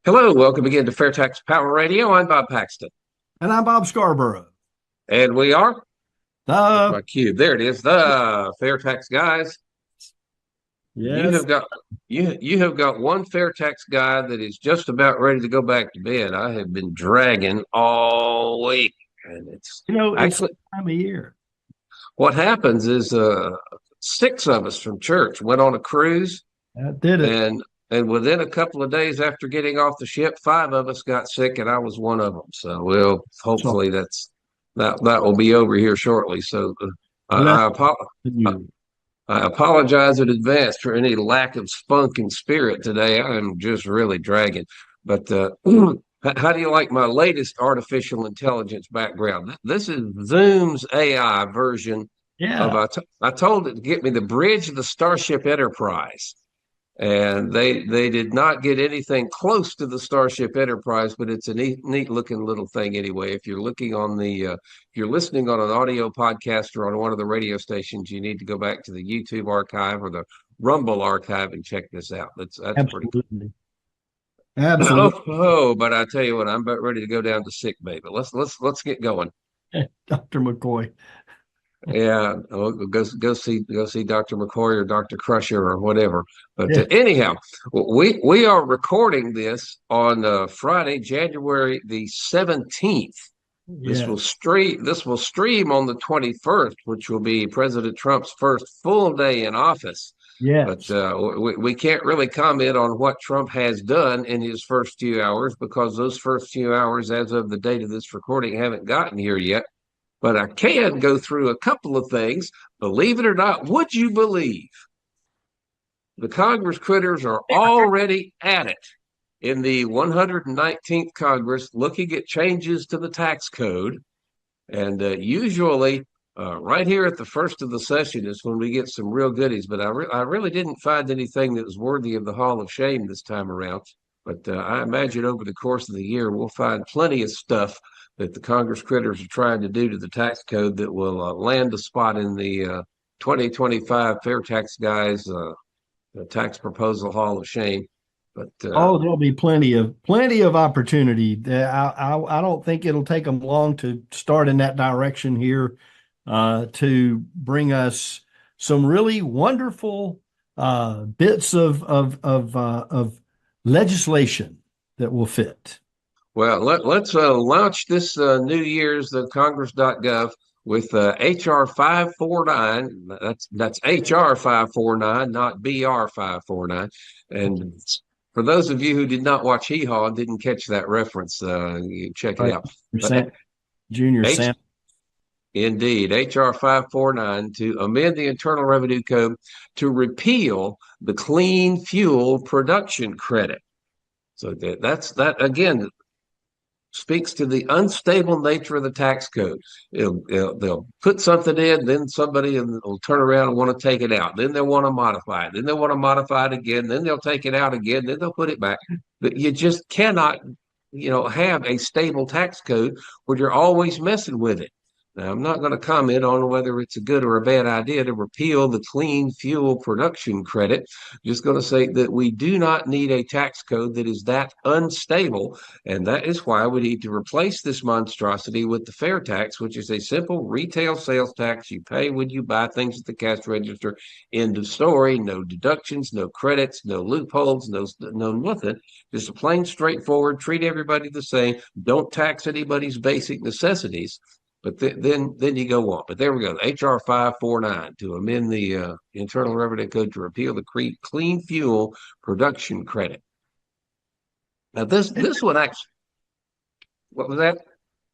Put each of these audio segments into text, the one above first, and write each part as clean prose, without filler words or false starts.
Hello, welcome again to Fair Tax Power Radio. I'm Bob Paxton. And I'm Bob Scarborough. And we are, where's Uh, my cue? There it is, the Fair Tax Guys. You yes. have got you have got one Fair Tax guy that is just about ready to go back to bed. I have been dragging all week. And it's It's actually that time of year. what happens is six of us from church went on a cruise That did it. and within a couple of days after getting off the ship, five of us got sick, and I was one of them. So, well, So hopefully that will be over here shortly. So, bless I, you. I apologize in advance for any lack of spunk and spirit today. I am just really dragging. But how do you like my latest artificial intelligence background? This is Zoom's AI version of Yeah. I told it to get me the bridge of the Starship Enterprise, and they did not get anything close to the Starship Enterprise, but it's a neat looking little thing anyway. If you're looking on if you're listening on an audio podcast or on one of the radio stations, you need to go back to the YouTube archive or the Rumble archive and check this out. That's pretty cool. Absolutely. Absolutely. But I tell you what, I'm about ready to go down to sick bay. But let's get going. Dr. McCoy. Yeah, go see Dr. McCoy or Dr. Crusher or whatever. But Yeah. anyhow, we are recording this on Friday, January the 17th. Yeah. This will stream on the 21st, which will be President Trump's first full day in office. But Yes. we can't really comment on what Trump has done in his first few hours because those first few hours, as of the date of this recording, haven't gotten here yet. But I can go through a couple of things. Believe it or not, would you believe the Congress critters are already at it in the 119th Congress looking at changes to the tax code? And usually, right here at the first of the session is when we get some real goodies. But I really didn't find anything that was worthy of the Hall of Shame this time around. But I imagine over the course of the year, we'll find plenty of stuff that the Congress critters are trying to do to the tax code that will land a spot in the 2025 Fair Tax Guys Tax Proposal Hall of Shame. But Oh, there'll be plenty of opportunity. I don't think it'll take them long to start in that direction here, to bring us some really wonderful bits of legislation that will fit. well, let's launch this New Year's Congress.gov with HR 549. That's HR 549, not BR 549. And for those of you who did not watch Hee Haw and didn't catch that reference, you check it Right. out. But Junior H Sam. Indeed, HR 549 to amend the Internal Revenue Code to repeal the clean fuel production credit. So that again speaks to the unstable nature of the tax code. They'll put something in, then somebody will turn around and want to take it out. Then they'll want to modify it. Then they'll want to modify it again. Then they'll take it out again. Then they'll put it back. But you just cannot, have a stable tax code where you're always messing with it. Now, I'm not going to comment on whether it's a good or a bad idea to repeal the clean fuel production credit. Just going to say that we do not need a tax code that is that unstable. And that is why we need to replace this monstrosity with the fair tax, which is a simple retail sales tax you pay when you buy things at the cash register. End of story. No deductions, no credits, no loopholes, no nothing. Just a plain straightforward, treat everybody the same. Don't tax anybody's basic necessities. But then you go on. But there we go. HR 549 to amend the Internal Revenue Code to repeal the clean fuel production credit. Now this one actually, what was that?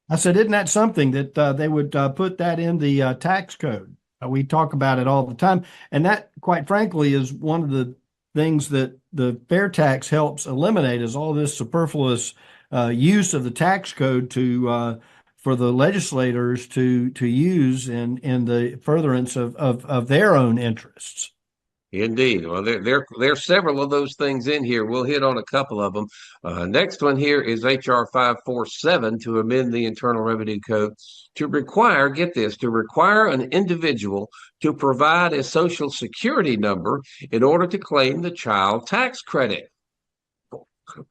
I said, isn't that something that they would put that in the tax code? We talk about it all the time. And that, quite frankly, is one of the things that the fair tax helps eliminate is all this superfluous use of the tax code to for the legislators to use in the furtherance of their own interests. Indeed. Well, there's several of those things in here. We'll hit on a couple of them. Next one here is HR 547 to amend the Internal Revenue Code to require, get this, to require an individual to provide a social security number in order to claim the child tax credit.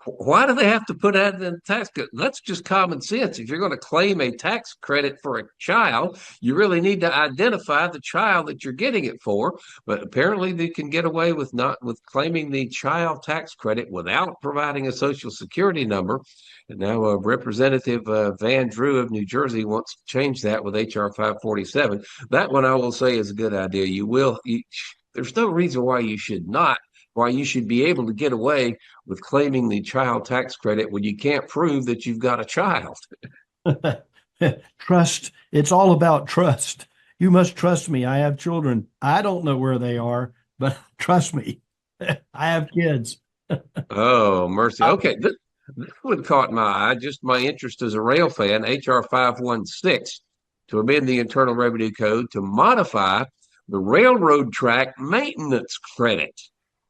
Why do they have to put that in the tax code? That's just common sense. If you're going to claim a tax credit for a child, you really need to identify the child that you're getting it for. But apparently, they can get away with not with claiming the child tax credit without providing a social security number. And now, Representative Van Drew of New Jersey wants to change that with HR 547. That one I will say is a good idea. There's no reason why you should not. Why you should be able to get away with claiming the child tax credit when you can't prove that you've got a child. Trust. It's all about trust. You must trust me. I have children. I don't know where they are, but trust me. I have kids. Oh, mercy. Okay. This one caught my eye. Just my interest as a rail fan. HR 516 to amend the Internal Revenue Code to modify the railroad track maintenance credit.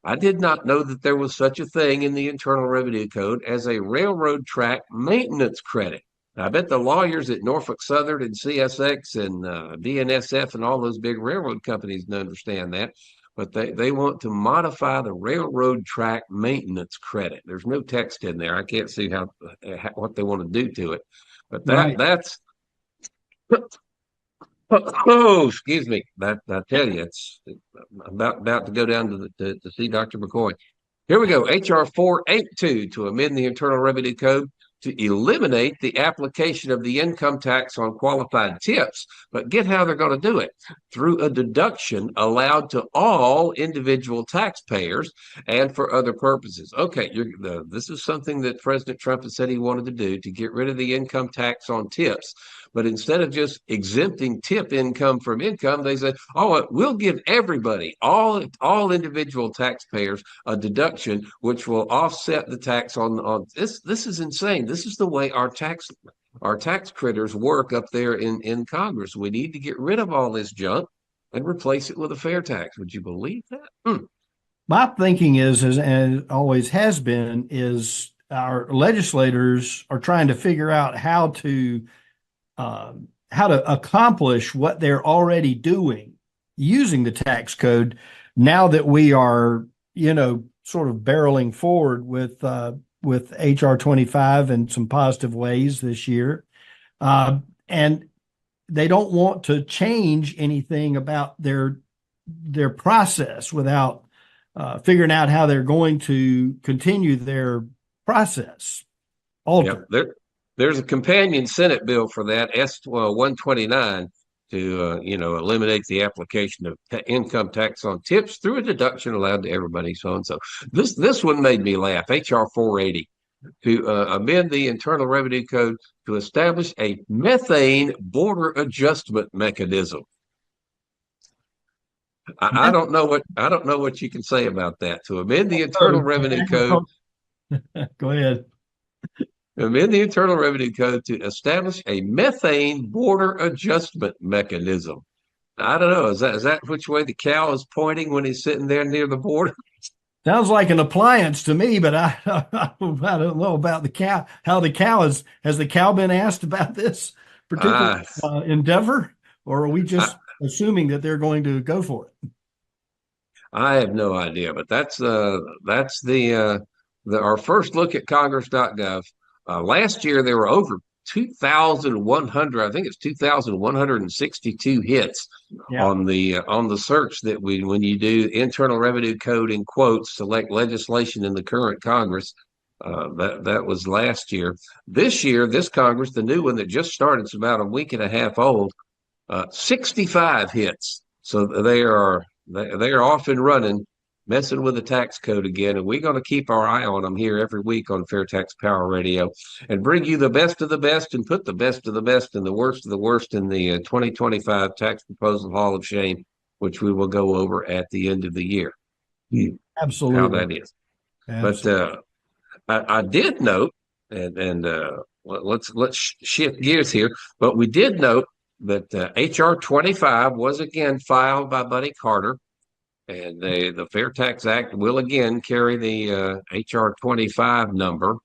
I did not know that there was such a thing in the Internal Revenue Code as a railroad track maintenance credit. I bet the lawyers at Norfolk Southern and CSX and BNSF and all those big railroad companies don't understand that, but they want to modify the railroad track maintenance credit. There's no text in there. I can't see what they want to do to it, but that's oh, excuse me. I tell you, I'm about to go down to see Dr. McCoy. Here we go. HR 482 to amend the Internal Revenue Code to eliminate the application of the income tax on qualified tips. But get how they're going to do it. Through a deduction allowed to all individual taxpayers and for other purposes. Okay, this is something that President Trump has said he wanted to do, to get rid of the income tax on tips. But instead of just exempting tip income from income, they said, "Oh, we'll give everybody, all individual taxpayers, a deduction which will offset the tax on this." This is insane. This is the way our tax critters work up there in Congress. We need to get rid of all this junk and replace it with a fair tax. Would you believe that? My thinking is, and always has been, is our legislators are trying to figure out how to accomplish what they're already doing using the tax code, now that we are, sort of barreling forward with HR 25 in some positive ways this year. And they don't want to change anything about their process without figuring out how they're going to continue their process. Yep. There's a companion Senate bill for that, S-129, to eliminate the application of income tax on tips through a deduction allowed to everybody, so and so. This one made me laugh. HR 480 to amend the Internal Revenue Code to establish a methane border adjustment mechanism. I don't know what you can say about that. To amend the Internal Revenue Code. Go ahead. Amend the Internal Revenue Code to establish a methane border adjustment mechanism. I don't know. Is that which way the cow is pointing when he's sitting there near the border? Sounds like an appliance to me, but I don't know about the cow. How the cow is? Has the cow been asked about this particular endeavor, or are we just assuming that they're going to go for it? I have no idea, but that's our first look at Congress.gov. Last year, there were over 2,100. I think it's 2,162 hits on the search that when you do Internal Revenue Code in quotes, select legislation in the current Congress. That was last year. This year, this Congress, the new one that just started, it's about a week and a half old. 65 hits. So they are off and running, messing with the tax code again, and we're going to keep our eye on them here every week on Fair Tax Power Radio and bring you the best of the best and put the best of the best and the worst of the worst in the 2025 Tax Proposal Hall of Shame, which we will go over at the end of the year. Absolutely. How that is. Absolutely. But I did note, and let's shift gears here, but we did note that HR 25 was again filed by Buddy Carter. And the Fair Tax Act will again carry the HR 25 number.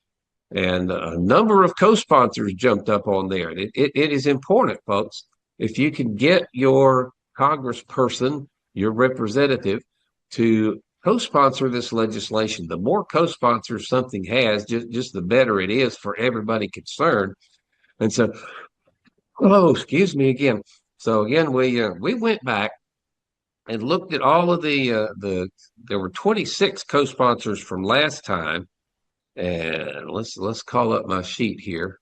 And a number of co-sponsors jumped up on there. It is important, folks, if you can get your congressperson, your representative, to co-sponsor this legislation. The more co-sponsors something has, just the better it is for everybody concerned. And so, oh, excuse me again. So again, we went back and looked at all of there were 26 co-sponsors from last time, and let's call up my sheet here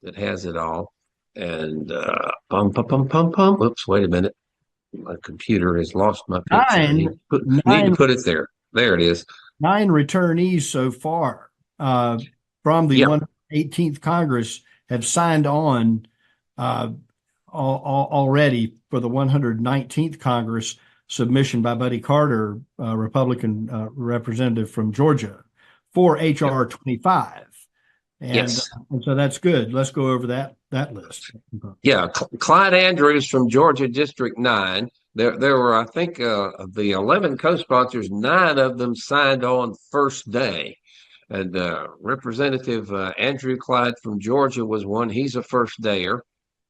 that has it all. And Oops, wait a minute. My computer has lost my picture. Need to put it there. There it is. 9 returnees so far from the 118th Congress have signed on already for the 119th Congress submission by Buddy Carter, Republican representative from Georgia, for H.R. 25. And so that's good. Let's go over that list. Yeah, Clyde Andrews from Georgia District 9. There were, I think, of the 11 co-sponsors, 9 of them signed on first day. And Representative Andrew Clyde from Georgia was one. He's a first dayer.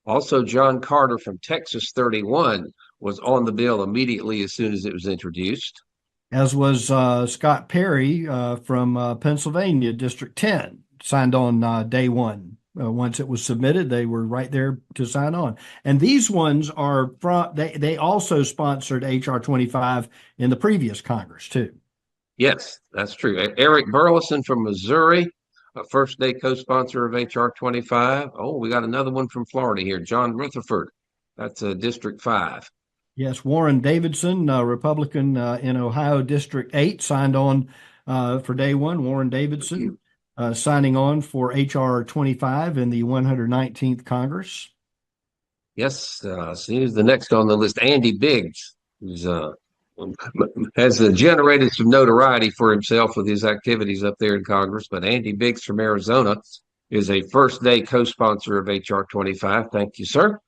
Also, John Carter from Texas 31 was on the bill immediately as soon as it was introduced. As was Scott Perry from Pennsylvania District 10. Signed on day one. Once it was submitted, they were right there to sign on. And these ones are from, they also sponsored H.R. 25 in the previous Congress, too. Yes, that's true. Eric Burleson from Missouri, a first day co-sponsor of H.R. 25. Oh, we got another one from Florida here, John Rutherford. That's District 5. Yes, Warren Davidson, Republican in Ohio District 8, signed on for day one. Warren Davidson. Signing on for H.R. 25 in the 119th Congress. Yes, so he's the next on the list. Andy Biggs, who's has generated some notoriety for himself with his activities up there in Congress. But Andy Biggs from Arizona is a first-day co-sponsor of H.R. 25. Thank you, sir.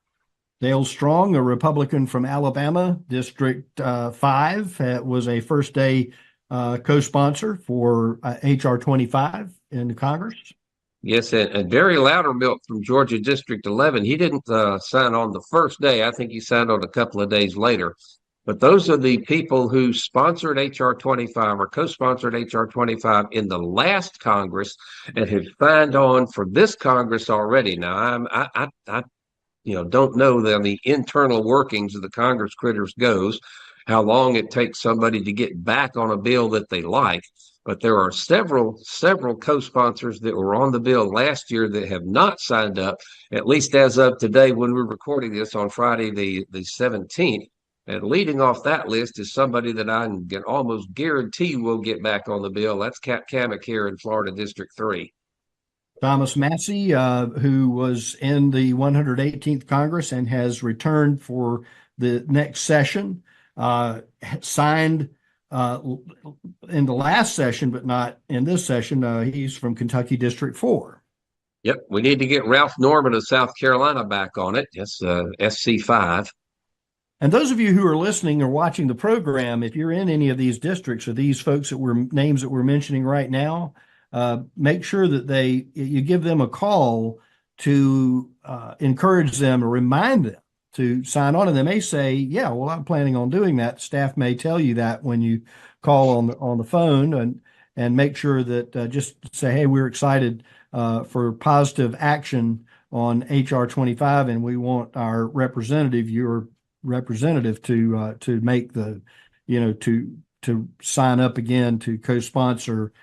Dale Strong, a Republican from Alabama, District 5, was a first-day co-sponsor for H.R. 25 in Congress. Yes, and Barry Loudermilk from Georgia District 11, he didn't sign on the first day. I think he signed on a couple of days later. But those are the people who sponsored H.R. 25 or co-sponsored H.R. 25 in the last Congress and have signed on for this Congress already. Now, I don't know the internal workings of the Congress critters goes, how long it takes somebody to get back on a bill that they like. But there are several co-sponsors that were on the bill last year that have not signed up, at least as of today when we're recording this on Friday the 17th. And leading off that list is somebody that I can almost guarantee will get back on the bill. That's Cap Kamek here in Florida District 3. Thomas Massey, who was in the 118th Congress and has returned for the next session, signed in the last session, but not in this session. He's from Kentucky District 4. Yep, we need to get Ralph Norman of South Carolina back on it. Yes, SC5. And those of you who are listening or watching the program, if you're in any of these districts or these folks names that we're mentioning right now, make sure that you give them a call to encourage them or remind them to sign on. And they may say, yeah, well, I'm planning on doing that. Staff may tell you that when you call on the phone, and make sure that just say, hey, we're excited for positive action on H.R. 25, and we want our your representative to make the, to sign up again to co-sponsor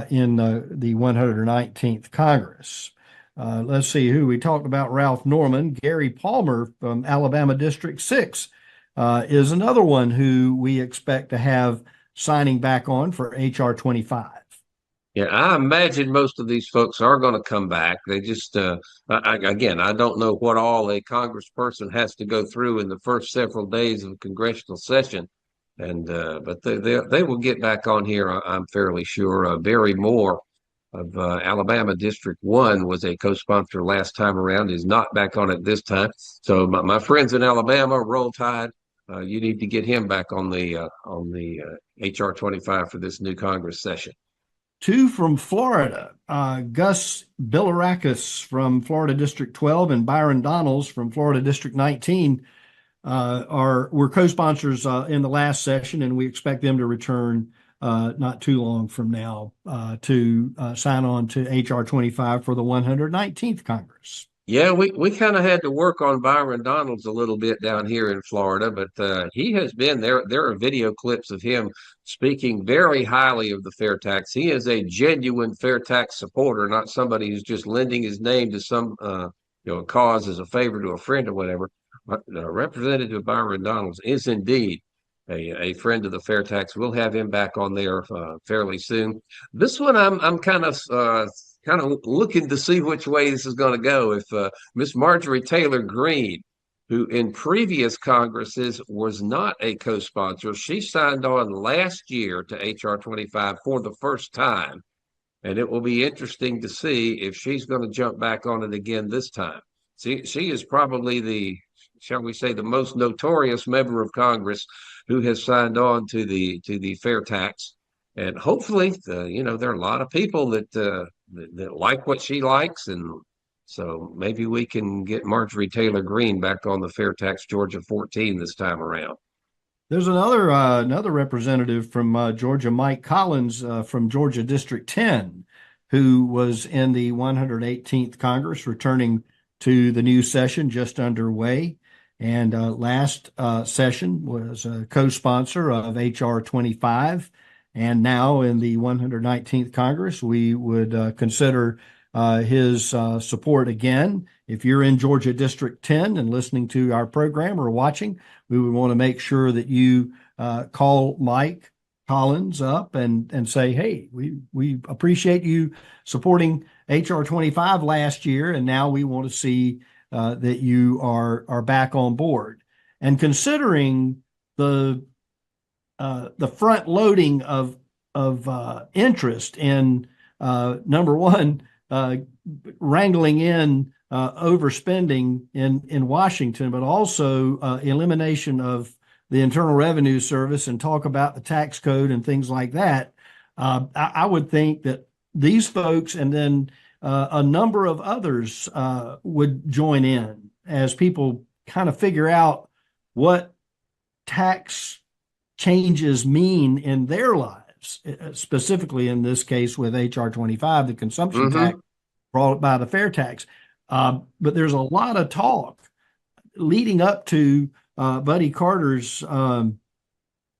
in the 119th Congress. Let's see who we talked about. Ralph Norman. Gary Palmer from Alabama District 6 is another one who we expect to have signing back on for H.R. 25. Yeah, I imagine most of these folks are going to come back. They just, again, I don't know what all a congressperson has to go through in the first several days of a congressional session, but they will get back on here. I'm fairly sure. Barry Moore of Alabama District 1 was a co-sponsor last time around. Is not back on it this time. So my friends in Alabama, Roll Tide. You need to get him back on the H.R. 25 for this new Congress session. 2 from Florida, Gus Bilirakis from Florida District 12 and Byron Donalds from Florida District 19 were co-sponsors in the last session, and we expect them to return not too long from now to sign on to H.R. 25 for the 119th Congress. Yeah, we kind of had to work on Byron Donalds a little bit down here in Florida, but he has been there. There are video clips of him speaking very highly of the fair tax. He is a genuine fair tax supporter, not somebody who's just lending his name to some cause as a favor to a friend or whatever. Representative Byron Donalds is indeed a friend of the fair tax. We'll have him back on there fairly soon. This one I'm kind of looking to see which way this is going to go. If Miss Marjorie Taylor Greene, who in previous Congresses was not a co-sponsor, she signed on last year to H.R. 25 for the first time. And it will be interesting to see if she's going to jump back on it again this time. She is probably the, shall we say, the most notorious member of Congress who has signed on to the fair tax. And hopefully, there are a lot of people that like what she likes, and so maybe we can get Marjorie Taylor Greene back on the Fair Tax Georgia 14 this time around. There's another representative from Georgia, Mike Collins from Georgia District 10, who was in the 118th Congress, returning to the new session just underway. And last session was a co-sponsor of H.R. 25. And now in the 119th Congress, we would consider his support again. If you're in Georgia District 10 and listening to our program or watching, we would want to make sure that you call Mike Collins up and say, hey, we appreciate you supporting H.R. 25 last year, and now we want to see that you are back on board. And considering the front loading of interest in number one, wrangling in overspending in Washington, but also elimination of the Internal Revenue Service and talk about the tax code and things like that. I would think that these folks and then a number of others would join in as people kind of figure out what tax changes mean in their lives, specifically in this case with H.R. 25, the consumption tax brought by the fair tax. But there's a lot of talk leading up to Buddy Carter's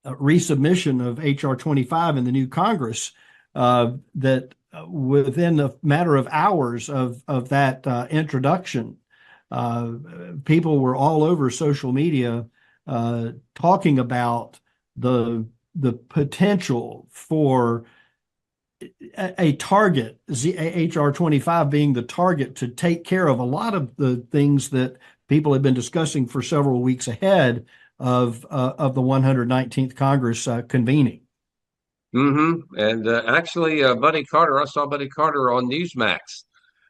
resubmission of H.R. 25 in the new Congress, that within a matter of hours of that introduction, people were all over social media talking about the potential for a target, H.R. 25 being the target to take care of a lot of the things that people have been discussing for several weeks ahead of the 119th Congress convening. And actually, Buddy Carter, I saw Buddy Carter on Newsmax.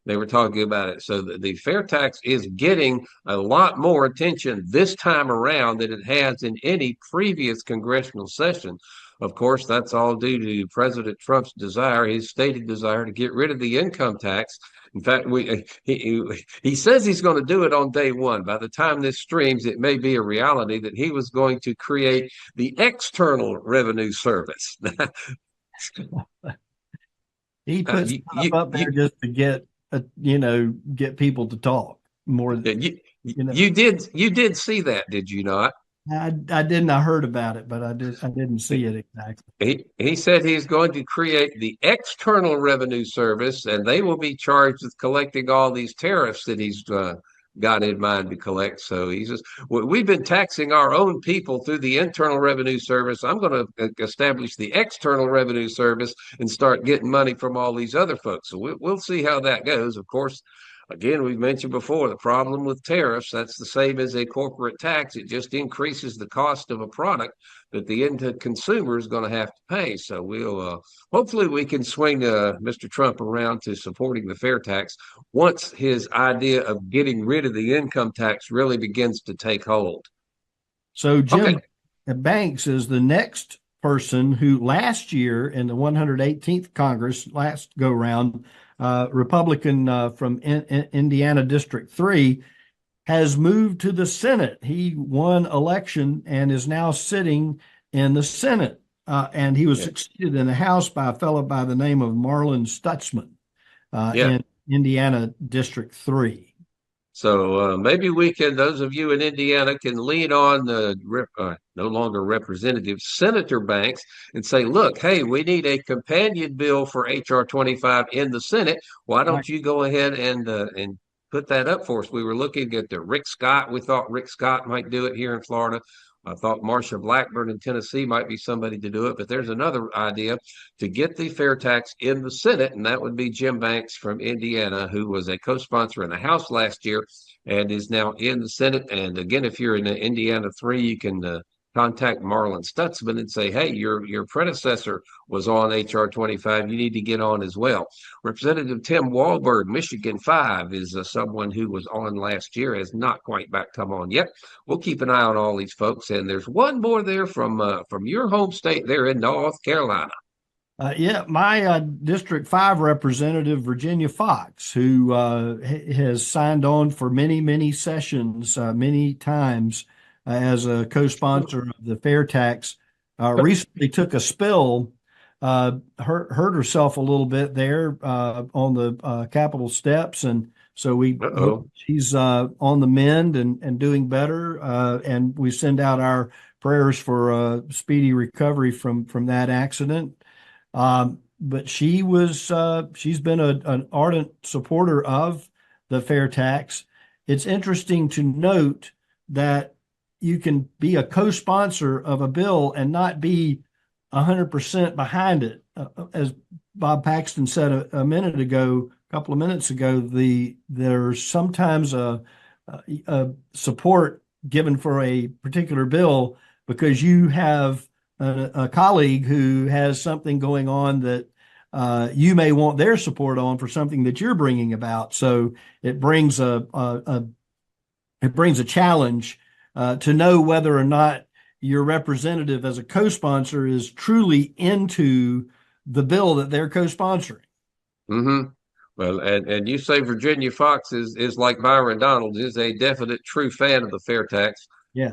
They were talking about it. So the fair tax is getting a lot more attention this time around than it has in any previous congressional session. Of course, that's all due to President Trump's desire, his stated desire to get rid of the income tax. In fact, he says he's going to do it on day one. By the time this streams, it may be a reality that he was going to create the External Revenue Service. He put stuff up there just to get people to talk more. You did see that, did you not? I didn't. I heard about it, but I didn't see it exactly. He said he's going to create the External Revenue Service, and they will be charged with collecting all these tariffs that he's got in mind to collect. So he says, we've been taxing our own people through the Internal Revenue Service. I'm going to establish the External Revenue Service and start getting money from all these other folks. So we'll see how that goes. Of course, again, we've mentioned before, the problem with tariffs, that's the same as a corporate tax. It just increases the cost of a product that the end consumer is going to have to pay. So we'll hopefully we can swing Mr. Trump around to supporting the fair tax once his idea of getting rid of the income tax really begins to take hold. So Jim Banks is the next person who last year in the 118th Congress, last go round, Republican from Indiana District 3, has moved to the Senate. He won election and is now sitting in the Senate and he was Yeah. succeeded in the House by a fellow by the name of Marlin Stutzman Yeah. in Indiana District 3. So maybe we can, those of you in Indiana can lean on the no longer Representative Senator Banks and say, look, hey, we need a companion bill for HR 25 in the Senate. Why Right. don't you go ahead and put that up for us? We were looking at the Rick Scott. We thought Rick Scott might do it here in Florida. I thought Marsha Blackburn in Tennessee might be somebody to do it, but there's another idea to get the fair tax in the Senate, and that would be Jim Banks from Indiana, who was a co-sponsor in the House last year and is now in the Senate. And again, if you're in Indiana 3, you can contact Marlin Stutzman and say, hey, your predecessor was on HR 25. You need to get on as well. Representative Tim Walberg, Michigan 5, is someone who was on last year, has not quite back come on yet. We'll keep an eye on all these folks. And there's one more there from your home state there in North Carolina. Yeah, my District 5 representative, Virginia Fox, who has signed on for many, many sessions, many times as a co-sponsor of the fair tax, recently took a spill, hurt herself a little bit there on the Capitol steps. And so we hope she's on the mend and doing better. And we send out our prayers for speedy recovery from that accident. But she's been an ardent supporter of the fair tax. It's interesting to note that you can be a co-sponsor of a bill and not be 100% behind it. As Bob Paxton said a couple of minutes ago, there's sometimes a support given for a particular bill because you have a colleague who has something going on that you may want their support on for something that you're bringing about. So it brings a challenge to know whether or not your representative as a co-sponsor is truly into the bill that they're co-sponsoring. Mm-hmm. Well, and you say Virginia Fox is like Byron Donalds, is a definite true fan of the fair tax. Yes.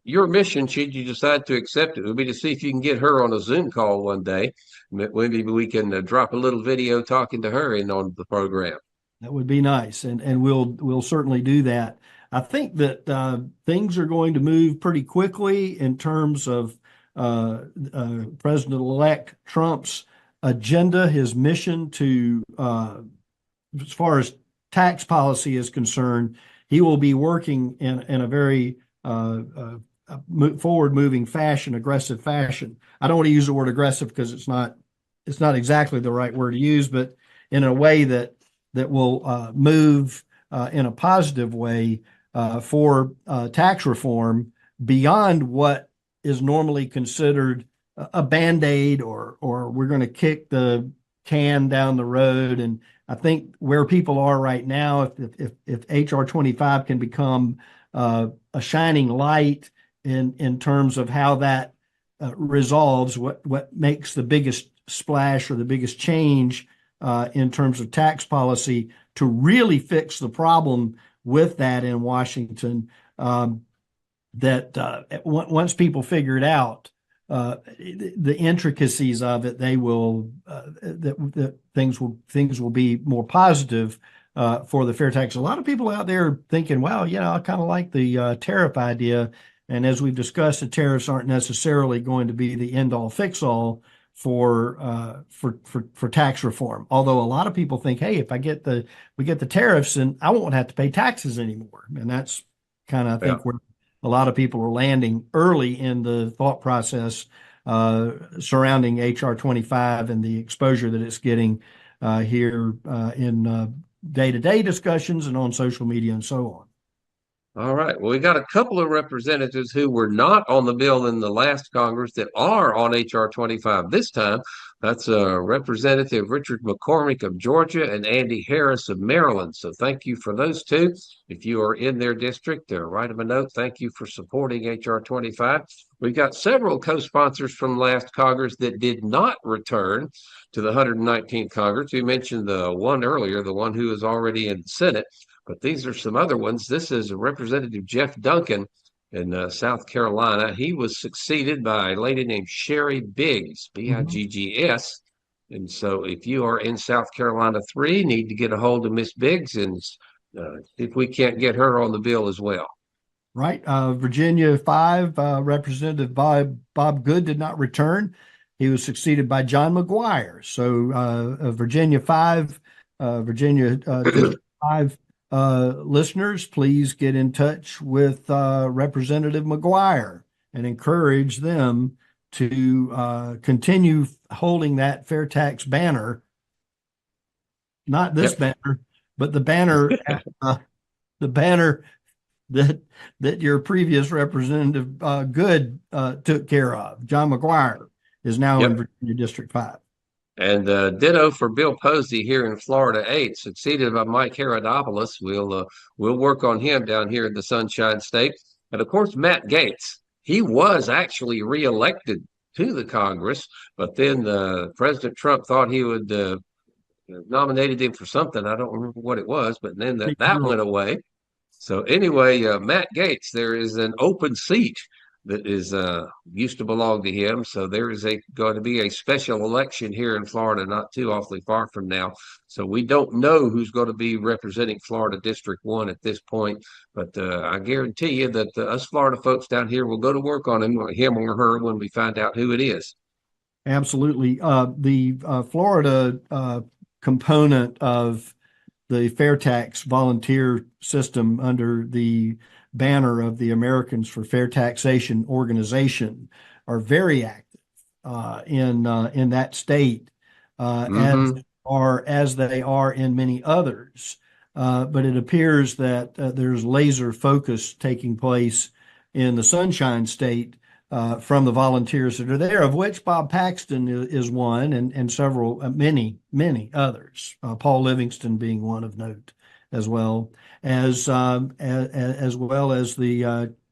Your mission, should you decide to accept it, would be to see if you can get her on a Zoom call one day. Maybe we can drop a little video talking to her in on the program. That would be nice, and we'll certainly do that. I think that things are going to move pretty quickly in terms of President-elect Trump's agenda, his mission to, as far as tax policy is concerned, he will be working in a very forward-moving fashion, aggressive fashion. I don't want to use the word aggressive because it's not exactly the right word to use, but in a way that will move in a positive way for tax reform beyond what is normally considered a Band-Aid or we're going to kick the can down the road. And I think where people are right now, if HR 25 can become a shining light in terms of how that resolves what makes the biggest splash or the biggest change in terms of tax policy to really fix the problem with that in Washington, that once people figure it out, the intricacies of it, they will that things will be more positive for the fair tax. A lot of people out there thinking, well, I kind of like the tariff idea. And as we've discussed, the tariffs aren't necessarily going to be the end all fix all for tax reform. Although a lot of people think, hey, if we get the tariffs, and I won't have to pay taxes anymore. And that's kind of, I think, where a lot of people are landing early in the thought process surrounding HR 25 and the exposure that it's getting here in day-to-day discussions and on social media and so on. All right. Well, we got a couple of representatives who were not on the bill in the last Congress that are on HR 25 this time. That's Representative Richard McCormick of Georgia and Andy Harris of Maryland. So thank you for those two. If you are in their district, write them a note. Thank you for supporting HR 25. We've got several co-sponsors from last Congress that did not return to the 119th Congress. We mentioned the one earlier, the one who is already in the Senate. But these are some other ones. This is Representative Jeff Duncan, in South Carolina. He was succeeded by a lady named Sherry Biggs, Biggs. And so if you are in South Carolina 3, need to get a hold of Miss Biggs and see if we can't get her on the bill as well. Right. Virginia 5, Representative Bob Good did not return. He was succeeded by John McGuire. So Virginia 5, Virginia District 5 listeners, please get in touch with Representative McGuire and encourage them to continue holding that fair tax banner. Not this banner, but the banner, the banner that your previous Representative Good took care of. John McGuire is now in Virginia District 5. And ditto for Bill Posey here in Florida 8, succeeded by Mike Herodopoulos. We'll work on him down here in the Sunshine State. And of course, Matt Gaetz. He was actually reelected to the Congress, but then President Trump thought he would nominated him for something. I don't remember what it was, but then that went away. So anyway, Matt Gaetz, there is an open seat that is used to belong to him. So there is going to be a special election here in Florida, not too awfully far from now. So we don't know who's going to be representing Florida District 1 at this point, but I guarantee you that us Florida folks down here will go to work on him or her when we find out who it is. Absolutely. The Florida component of the fair tax volunteer system under the banner of the Americans for Fair Taxation organization are very active in that state, as they are in many others. But it appears that there's laser focus taking place in the Sunshine State from the volunteers that are there, of which Bob Paxton is one, and several, many others. Paul Livingston being one of note, as well as the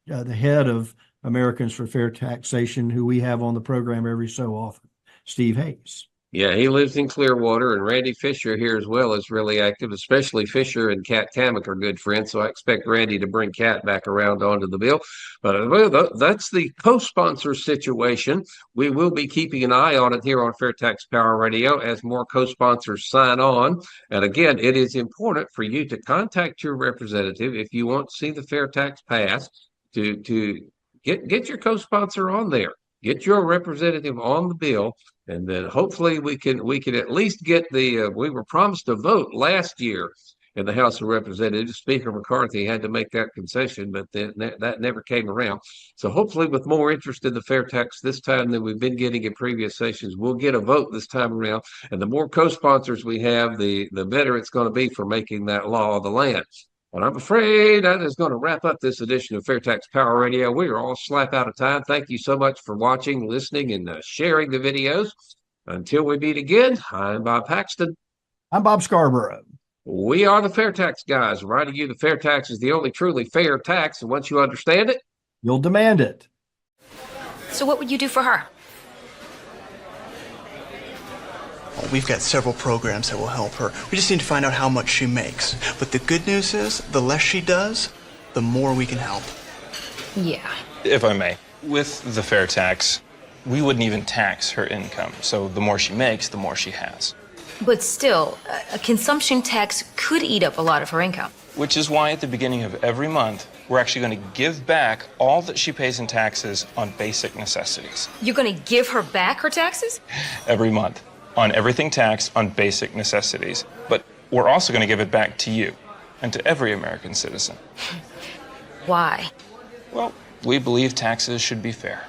head of Americans for Fair Taxation, who we have on the program every so often, Steve Hayes. Yeah, he lives in Clearwater, and Randy Fisher here as well is really active, especially Fisher and Kat Kamek are good friends. So I expect Randy to bring Kat back around onto the bill. But that's the co-sponsor situation. We will be keeping an eye on it here on Fair Tax Power Radio as more co-sponsors sign on. And again, it is important for you to contact your representative if you want to see the fair tax pass to get your co-sponsor on there. Get your representative on the bill, and then hopefully we can at least get we were promised a vote last year in the House of Representatives. Speaker McCarthy had to make that concession, but then that never came around. So hopefully with more interest in the fair tax this time than we've been getting in previous sessions, we'll get a vote this time around. And the more co-sponsors we have, the better it's going to be for making that law of the land. And I'm afraid that is going to wrap up this edition of Fair Tax Power Radio. We are all slap out of time. Thank you so much for watching, listening, and sharing the videos. Until we meet again, I'm Bob Paxton. I'm Bob Scarborough. We are the Fair Tax Guys, reminding you the fair tax is the only truly fair tax. And once you understand it, you'll demand it. So what would you do for her? We've got several programs that will help her. We just need to find out how much she makes. But the good news is, the less she does, the more we can help. Yeah. If I may, with the fair tax, we wouldn't even tax her income. So the more she makes, the more she has. But still, a consumption tax could eat up a lot of her income. Which is why at the beginning of every month, we're actually going to give back all that she pays in taxes on basic necessities. You're going to give her back her taxes? Every month. On everything taxed on basic necessities. But we're also going to give it back to you and to every American citizen. Why? Well, we believe taxes should be fair.